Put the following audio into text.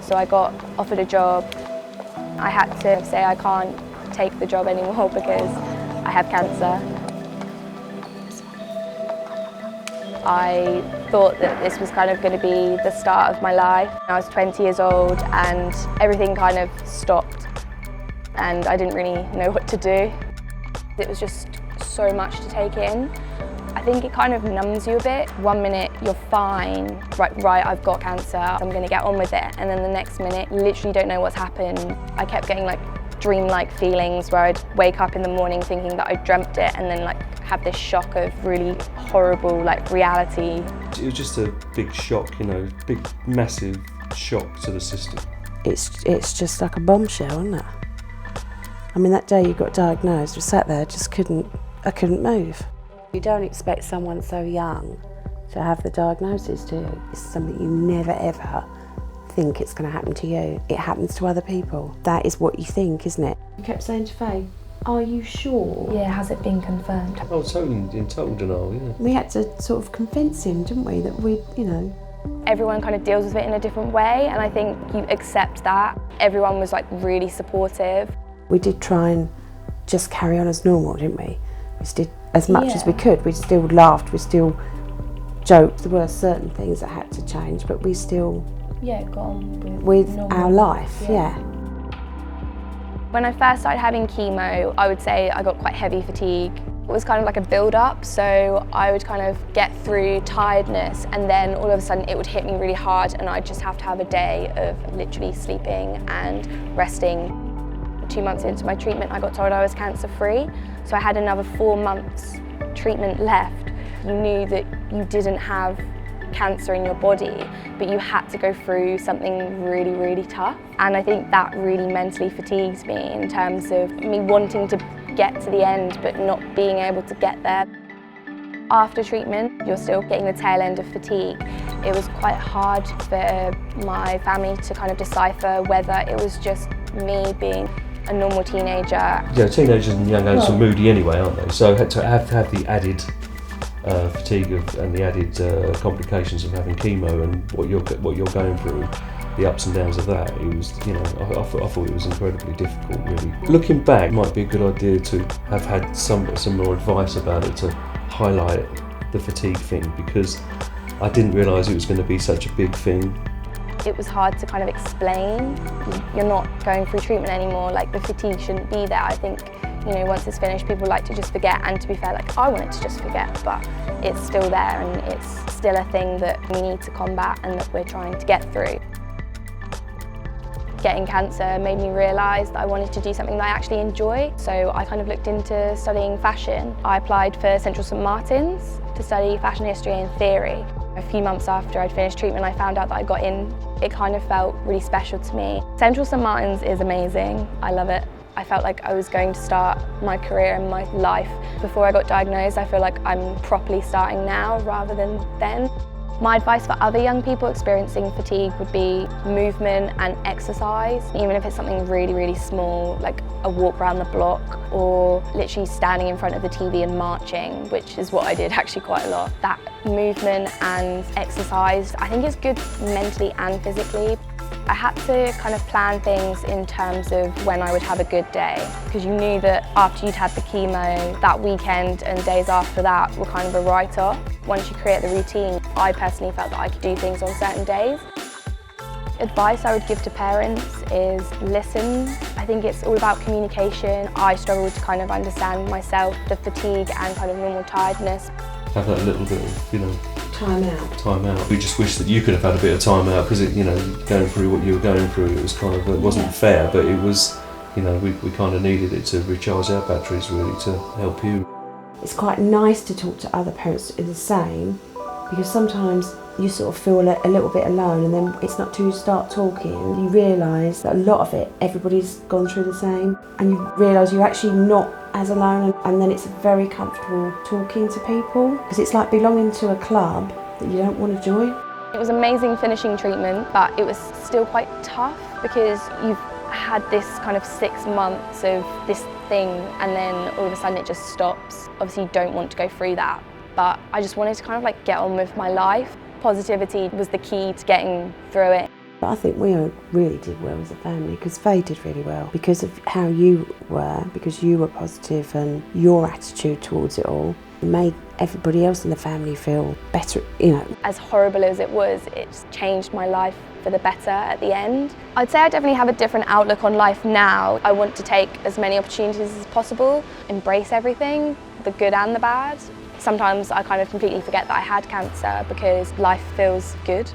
So I got offered a job. I had to say I can't take the job anymore because I have cancer. I thought that this was kind of going to be the start of my life. I was 20 years old and everything kind of stopped and I didn't really know what to do. It was just so much to take in. I think it kind of numbs you a bit. 1 minute you're fine, right, I've got cancer, I'm going to get on with it. And then the next minute you literally don't know what's happened. I kept getting like dream-like feelings where I'd wake up in the morning thinking that I dreamt it and then like have this shock of really horrible like reality. It was just a big shock, you know, big massive shock to the system. It's just like a bombshell, isn't it? I mean, that day you got diagnosed, we sat there, I couldn't move. You don't expect someone so young to have the diagnosis, do you? It's something you never ever think it's going to happen to you. It happens to other people. That is what you think, isn't it? You kept saying to Faye, are you sure? Yeah, has it been confirmed? Oh, totally in total denial, yeah. We had to sort of convince him, didn't we, that we, you know. Everyone kind of deals with it in a different way and I think you accept that. Everyone was like really supportive. We did try and just carry on as normal, didn't we? We did as much as we could. We still laughed, we still joked. There were certain things that had to change, but we still got on with our life, yeah. When I first started having chemo, I would say I got quite heavy fatigue. It was kind of like a build-up, so I would kind of get through tiredness and then all of a sudden it would hit me really hard and I'd just have to have a day of literally sleeping and resting. 2 months into my treatment, I got told I was cancer-free, so I had another 4 months treatment left. You knew that you didn't have cancer in your body, but you had to go through something really, really tough. And I think that really mentally fatigues me in terms of me wanting to get to the end, but not being able to get there. After treatment, you're still getting the tail end of fatigue. It was quite hard for my family to kind of decipher whether it was just me being a normal teenager. Yeah, teenagers and young adults are moody anyway, aren't they? So to have the added fatigue and the added complications of having chemo and what you're going through, the ups and downs of that, it was, you know, I thought it was incredibly difficult, really. Looking back, it might be a good idea to have had some more advice about it, to highlight the fatigue thing, because I didn't realise it was going to be such a big thing. It was hard to kind of explain. You're not going through treatment anymore, like the fatigue shouldn't be there. I think, you know, once it's finished, people like to just forget, and to be fair, like I wanted to just forget, but it's still there and it's still a thing that we need to combat and that we're trying to get through. Getting cancer made me realise that I wanted to do something that I actually enjoy, so I kind of looked into studying fashion. I applied for Central St Martin's to study fashion history and theory. A few months after I'd finished treatment, I found out that I got in. It kind of felt really special to me. Central St Martin's is amazing. I love it. I felt like I was going to start my career and my life. Before I got diagnosed, I feel like I'm properly starting now rather than then. My advice for other young people experiencing fatigue would be movement and exercise, even if it's something really, really small, like a walk around the block or literally standing in front of the TV and marching, which is what I did actually quite a lot. That movement and exercise, I think is good mentally and physically. I had to kind of plan things in terms of when I would have a good day, because you knew that after you'd had the chemo, that weekend and days after that were kind of a write-off. Once you create the routine, I personally felt that I could do things on certain days. Advice I would give to parents is listen. I think it's all about communication. I struggled to kind of understand myself, the fatigue and kind of normal tiredness. Have that little bit of, you know, time out. We just wish that you could have had a bit of time out, because, you know, going through what you were going through, it was kind of, it wasn't fair, but it was, you know, we kind of needed it to recharge our batteries, really, to help you. It's quite nice to talk to other parents in the same, because sometimes you sort of feel a little bit alone, and then it's not till you start talking you realise that a lot of it, everybody's gone through the same, and you realise you're actually not as alone, and then it's very comfortable talking to people, because it's like belonging to a club that you don't want to join. It was amazing finishing treatment, but it was still quite tough because you've had this kind of 6 months of this thing and then all of a sudden it just stops. Obviously you don't want to go through that, but I just wanted to kind of like get on with my life. Positivity was the key to getting through it. But I think we really did well as a family, because Faye did really well because of how you were, because you were positive and your attitude towards it all. It made everybody else in the family feel better, you know. As horrible as it was, it's changed my life for the better at the end. I'd say I definitely have a different outlook on life now. I want to take as many opportunities as possible, embrace everything, the good and the bad. Sometimes I kind of completely forget that I had cancer because life feels good.